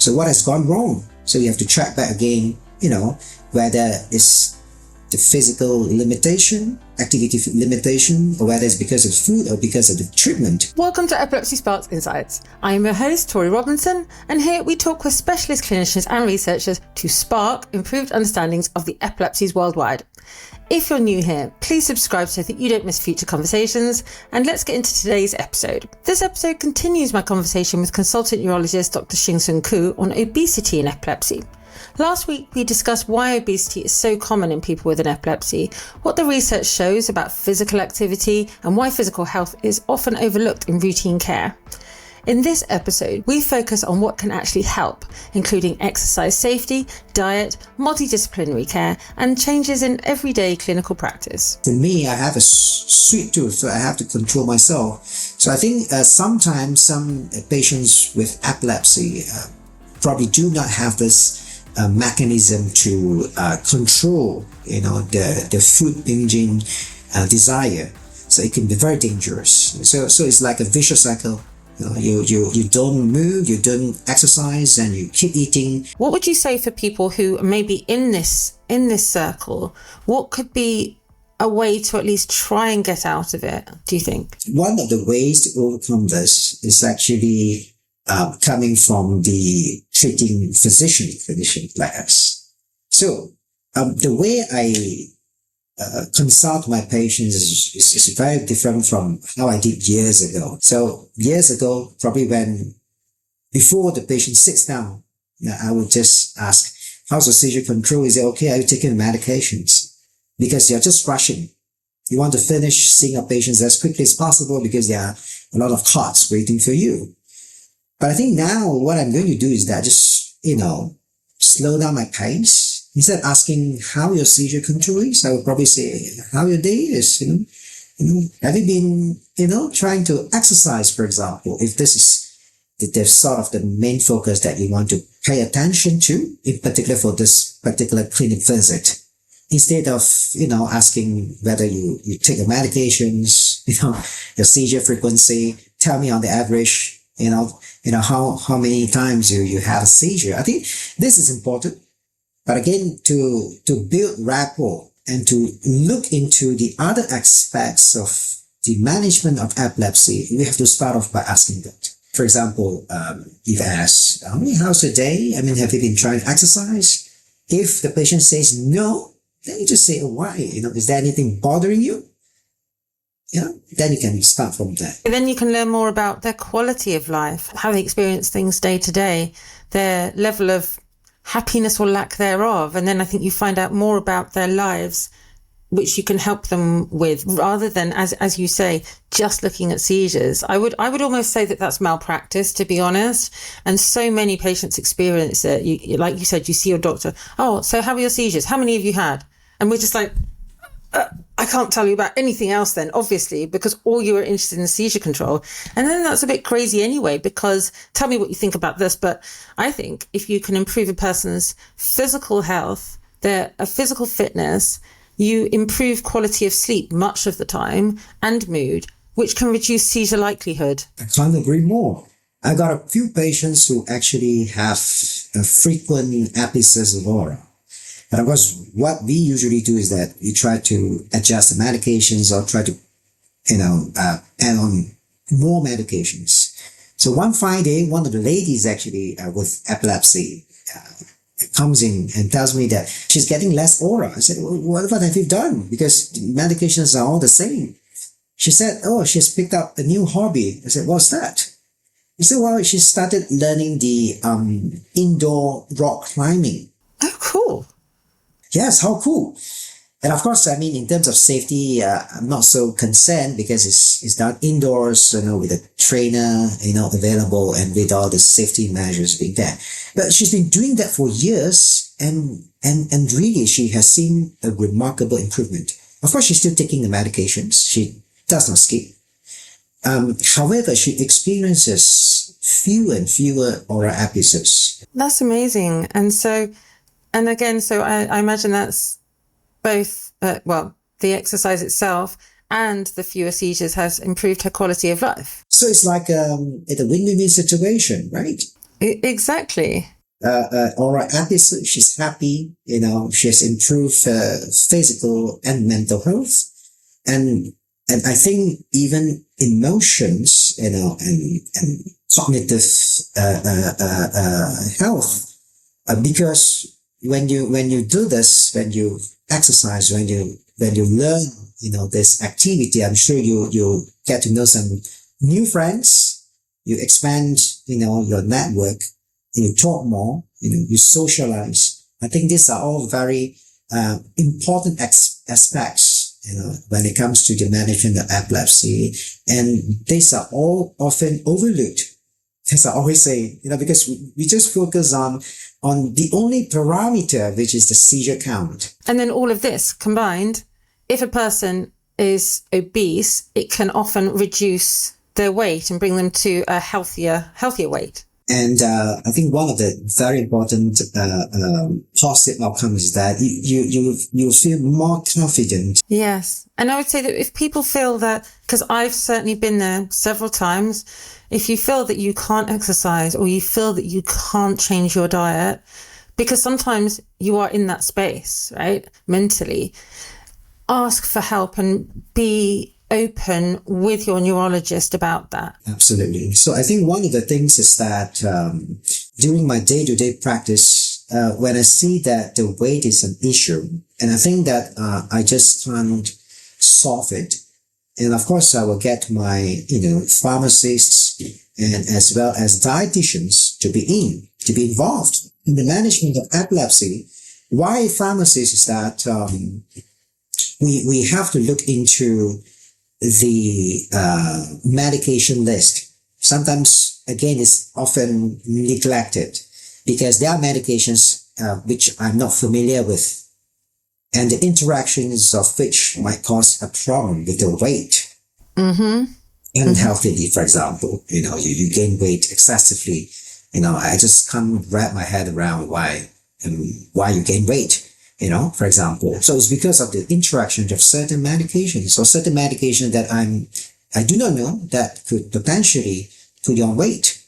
So what has gone wrong? So you have to track back again, whether it's the physical limitation, activity limitation, or whether it's because of food or because of the treatment. Welcome to Epilepsy Sparks Insights. I am your host, Tori Robinson, and here we talk with specialist clinicians and researchers to spark improved understandings of the epilepsies worldwide. If you're new here, please subscribe so that you don't miss future conversations, and let's get into today's episode. This episode continues my conversation with consultant neurologist Dr. Ching Soong Khoo on obesity and epilepsy. Last week, we discussed why obesity is so common in people with an epilepsy, what the research shows about physical activity, and why physical health is often overlooked in routine care. In this episode, we focus on what can actually help, including exercise safety, diet, multidisciplinary care, and changes in everyday clinical practice. For me, I have a sweet tooth, so I have to control myself. So I think sometimes some patients with epilepsy probably do not have this mechanism to control, the food binging desire. So it can be very dangerous. So it's like a vicious cycle. You don't move, you don't exercise, and you keep eating. What would you say for people who may be in this circle? What could be a way to at least try and get out of it, do you think? One of the ways to overcome this is actually coming from the treating clinician like us. So the way I consult my patients is very different from how I did years ago. So years ago, probably before the patient sits down, I would just ask, how's the seizure control? Is it okay? Are you taking the medications? Because you're just rushing. You want to finish seeing our patients as quickly as possible because there are a lot of cots waiting for you. But I think now what I'm going to do is that just, slow down my pace. Instead of asking how your seizure control is, I would probably say how your day is, Have you been, trying to exercise, for example, if this is the sort of the main focus that you want to pay attention to, in particular for this particular clinic visit. Instead of, asking whether you take your medications, your seizure frequency, tell me on the average, how many times you have a seizure. I think this is important. But again, to build rapport and to look into the other aspects of the management of epilepsy, we have to start off by asking that. For example, if asked, how's your day? Have you been trying to exercise? If the patient says no, then you just say, why? Is there anything bothering you? Then you can start from there. And then you can learn more about their quality of life, how they experience things day to day, their level of happiness or lack thereof. And then I think you find out more about their lives, which you can help them with, rather than, as you say, just looking at seizures. I would almost say that that's malpractice, to be honest. And so many patients experience it. Like you said, you see your doctor. Oh, so how are your seizures? How many have you had? And we're just like, I can't tell you about anything else then, obviously, because all you are interested in is seizure control. And then that's a bit crazy anyway, because tell me what you think about this. But I think if you can improve a person's physical health, their physical fitness, you improve quality of sleep much of the time and mood, which can reduce seizure likelihood. I can't agree more. I got a few patients who actually have frequent episodes of aura. And of course, what we usually do is that we try to adjust the medications or try to, add on more medications. So one fine day, one of the ladies actually with epilepsy comes in and tells me that she's getting less aura. I said, well, what have you done? Because the medications are all the same. She said, she's picked up a new hobby. I said, what's that? He said, well, she started learning the indoor rock climbing. Oh, cool. Yes, how cool. And of course, in terms of safety, I'm not so concerned because it's done indoors, with a trainer, available and with all the safety measures being there. But she's been doing that for years and really she has seen a remarkable improvement. Of course, she's still taking the medications. She does not skip. However, she experiences fewer and fewer aura episodes. That's amazing. And again, I imagine that's both, the exercise itself and the fewer seizures has improved her quality of life. So it's like a win-win situation, right? Exactly. Or at least she's happy, she has improved physical and mental health. And, and I think even emotions, and cognitive, health, because when you do this, when you exercise, when you learn, this activity, I'm sure you get to know some new friends, you expand, your network, you talk more, you socialize. I think these are all very important aspects, when it comes to the management of epilepsy. And these are all often overlooked. As I always say, because we just focus on the only parameter, which is the seizure count. And then all of this combined, if a person is obese, it can often reduce their weight and bring them to a healthier weight. And I think one of the very important positive outcomes is that you feel more confident. Yes. And I would say that if people feel that, because I've certainly been there several times, if you feel that you can't exercise or you feel that you can't change your diet, because sometimes you are in that space, right, mentally, ask for help and be open with your neurologist about that. Absolutely. So I think one of the things is that during my day-to-day practice, when I see that the weight is an issue, and I think that I just can't solve it, and of course I will get my pharmacists and as well as dieticians to be involved in the management of epilepsy. Why pharmacists is that we have to look into the medication list. Sometimes, again, it's often neglected because there are medications which I'm not familiar with, and the interactions of which might cause a problem with the weight. Mm-hmm. Unhealthily, for example, you gain weight excessively. I just can't wrap my head around why you gain weight. For example. So it's because of the interaction of certain medications or certain medication that I do not know that could potentially put you on weight.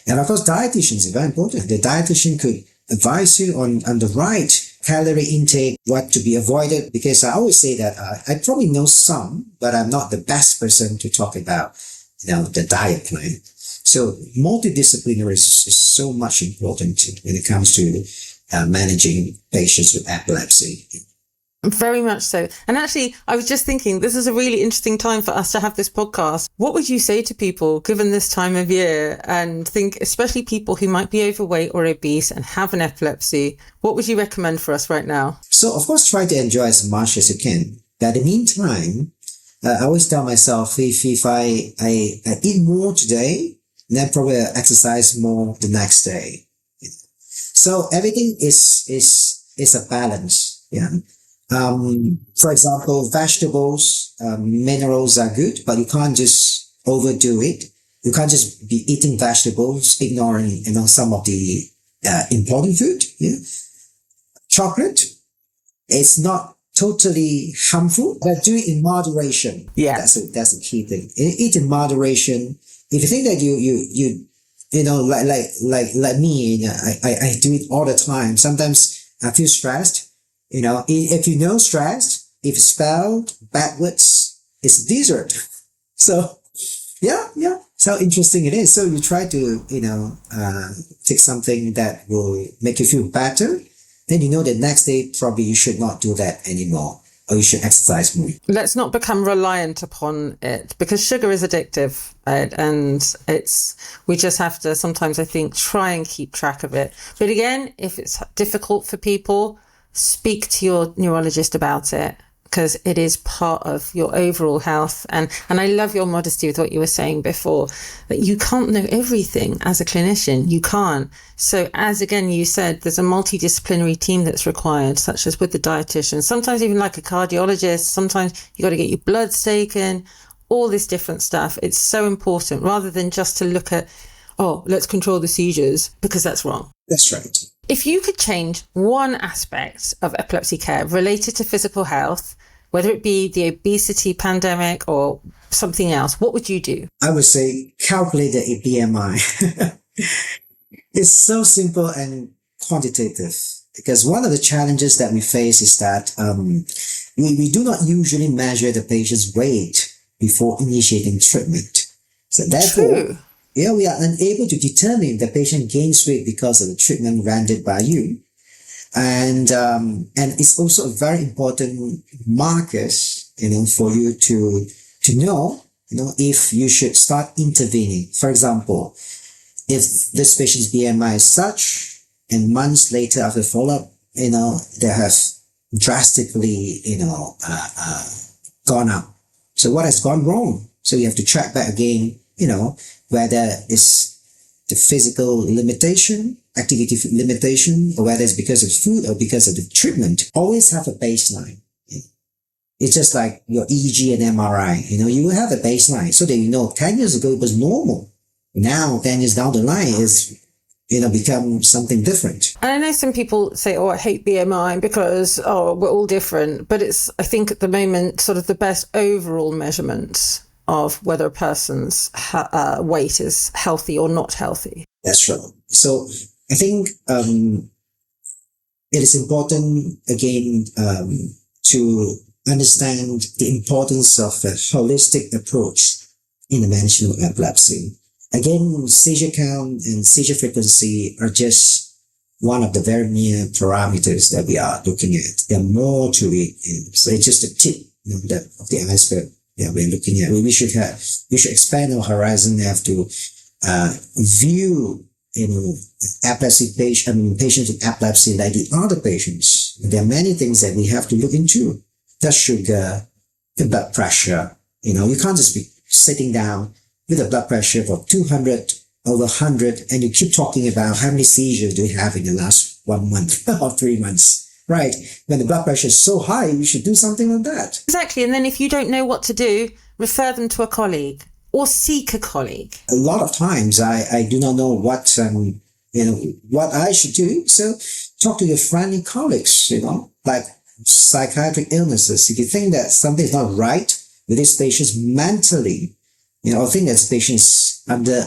And of course, dietitians are very important. The dietitian could advise you on the right calorie intake, what to be avoided, because I always say that I probably know some, but I'm not the best person to talk about, the diet plan. So multidisciplinary is so much important when it comes to managing patients with epilepsy. Very much so. And actually, I was just thinking, this is a really interesting time for us to have this podcast. What would you say to people given this time of year, and think especially people who might be overweight or obese and have an epilepsy? What would you recommend for us right now? So of course, try to enjoy as much as you can. But in the meantime, I always tell myself, if I eat more today, then probably I exercise more the next day. So everything is a balance. Yeah. For example, vegetables, minerals are good, but you can't just overdo it. You can't just be eating vegetables, ignoring, some of the, important food. Yeah. Chocolate is not totally harmful, but do it in moderation. Yeah. That's a key thing. Eat in moderation. If you think that like me, I do it all the time. Sometimes I feel stressed. If stressed, if spelled backwards, it's dessert. So, yeah. So interesting it is. So you try to, take something that will make you feel better. Then the next day, probably you should not do that anymore, or you should exercise more. Let's not become reliant upon it, because sugar is addictive, right? And we just have to sometimes, I think, try and keep track of it. But again, if it's difficult for people, speak to your neurologist about it, because it is part of your overall health. And I love your modesty with what you were saying before, that you can't know everything as a clinician. You can't. So as again, you said, there's a multidisciplinary team that's required, such as with the dietitian, sometimes even like a cardiologist. Sometimes you got to get your bloods taken, all this different stuff. It's so important, rather than just to look at, let's control the seizures, because that's wrong. That's right. If you could change one aspect of epilepsy care related to physical health, whether it be the obesity pandemic or something else, what would you do? I would say calculate the BMI. It's so simple and quantitative, because one of the challenges that we face is that we do not usually measure the patient's weight before initiating treatment. So therefore, True. yeah, we are unable to determine if the patient gains weight because of the treatment rendered by you. And it's also a very important markers, for you to know, if you should start intervening. For example, if this patient's BMI is such, and months later after follow-up, they have drastically, gone up. So what has gone wrong? So you have to track back again, whether it's the physical limitation, activity limitation, or whether it's because of food or because of the treatment. Always have a baseline. It's just like your EEG and MRI. You will have a baseline so that 10 years ago it was normal. Now, 10 years down the line is, become something different. And I know some people say, oh, I hate BMI because, we're all different. But it's, I think at the moment, sort of the best overall measurement of whether a person's weight is healthy or not healthy. That's right. So I think it is important, again, to understand the importance of a holistic approach in the management of epilepsy. Again, seizure count and seizure frequency are just one of the very mere parameters that we are looking at. There are more to it. So it's just a tip of the iceberg that we're looking at. We should expand our horizon, have to view epilepsy patients with epilepsy like the other patients. There are many things that we have to look into. The sugar, the blood pressure. You can't just be sitting down with a blood pressure of 200 over 100 and you keep talking about how many seizures do you have in the last 1 month or 3 months. Right. When the blood pressure is so high, you should do something on that. Exactly. And then if you don't know what to do, refer them to a colleague or seek a colleague. A lot of times I do not know what I should do. So talk to your friendly colleagues, like psychiatric illnesses. If you think that something is not right with this patient mentally, I think that this patient is under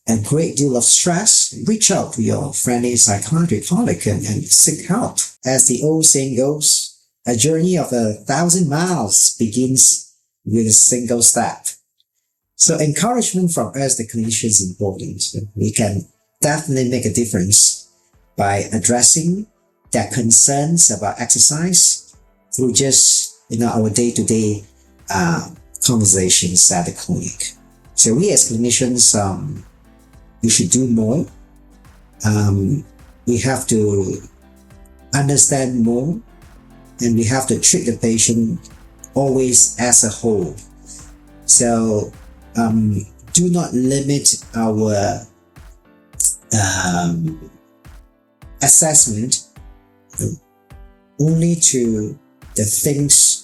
a great deal of stress, reach out to your friendly psychiatric colleague and seek help. As the old saying goes, a journey of 1,000 miles begins with a single step. So encouragement from us, the clinicians, is important. We can definitely make a difference by addressing their concerns about exercise through just, our day-to-day conversations at the clinic. So we as clinicians, we should do more. We have to understand more, and we have to treat the patient always as a whole. So do not limit our assessment only to the things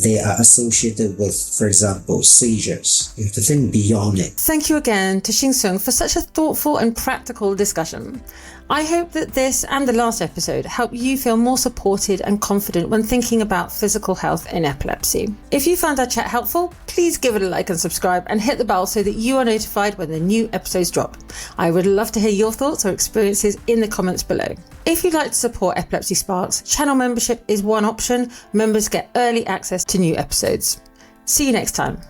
they are associated with, for example, seizures. You have to think beyond it. Thank you again to Ching Soong for such a thoughtful and practical discussion. I hope that this and the last episode help you feel more supported and confident when thinking about physical health in epilepsy. If you found our chat helpful, please give it a like and subscribe and hit the bell so that you are notified when the new episodes drop. I would love to hear your thoughts or experiences in the comments below. If you'd like to support Epilepsy Sparks, channel membership is one option. Members get early access to new episodes. See you next time.